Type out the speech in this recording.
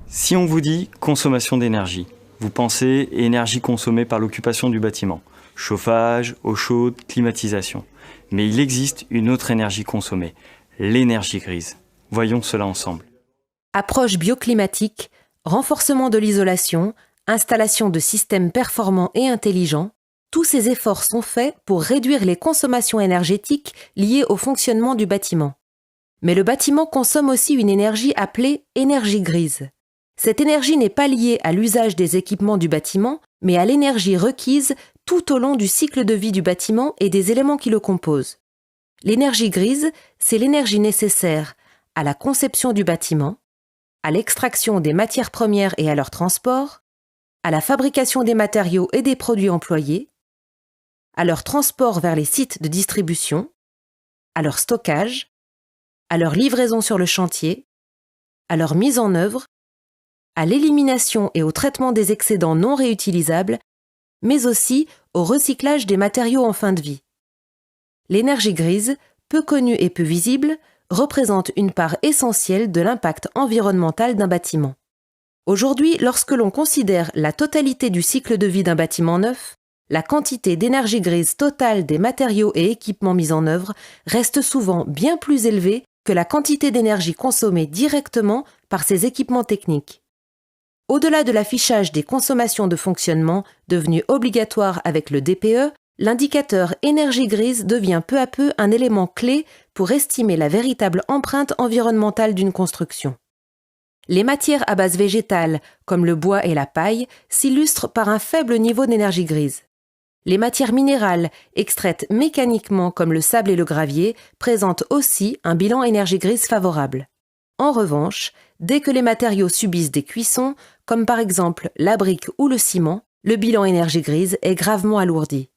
Si on vous dit consommation d'énergie, vous pensez énergie consommée par l'occupation du bâtiment, chauffage, eau chaude, climatisation. Mais il existe une autre énergie consommée, l'énergie grise. Voyons cela ensemble. Approche bioclimatique, renforcement de l'isolation, installation de systèmes performants et intelligents, tous ces efforts sont faits pour réduire les consommations énergétiques liées au fonctionnement du bâtiment. Mais le bâtiment consomme aussi une énergie appelée énergie grise. Cette énergie n'est pas liée à l'usage des équipements du bâtiment, mais à l'énergie requise tout au long du cycle de vie du bâtiment et des éléments qui le composent. L'énergie grise, c'est l'énergie nécessaire à la conception du bâtiment, à l'extraction des matières premières et à leur transport, à la fabrication des matériaux et des produits employés, à leur transport vers les sites de distribution, à leur stockage, à leur livraison sur le chantier, à leur mise en œuvre, à l'élimination et au traitement des excédents non réutilisables, mais aussi au recyclage des matériaux en fin de vie. L'énergie grise, peu connue et peu visible, représente une part essentielle de l'impact environnemental d'un bâtiment. Aujourd'hui, lorsque l'on considère la totalité du cycle de vie d'un bâtiment neuf, la quantité d'énergie grise totale des matériaux et équipements mis en œuvre reste souvent bien plus élevée que la quantité d'énergie consommée directement par ces équipements techniques. Au-delà de l'affichage des consommations de fonctionnement, devenu obligatoire avec le DPE, l'indicateur énergie grise devient peu à peu un élément clé pour estimer la véritable empreinte environnementale d'une construction. Les matières à base végétale, comme le bois et la paille, s'illustrent par un faible niveau d'énergie grise. Les matières minérales, extraites mécaniquement comme le sable et le gravier, présentent aussi un bilan énergie grise favorable. En revanche, dès que les matériaux subissent des cuissons, comme par exemple la brique ou le ciment, le bilan énergie grise est gravement alourdi.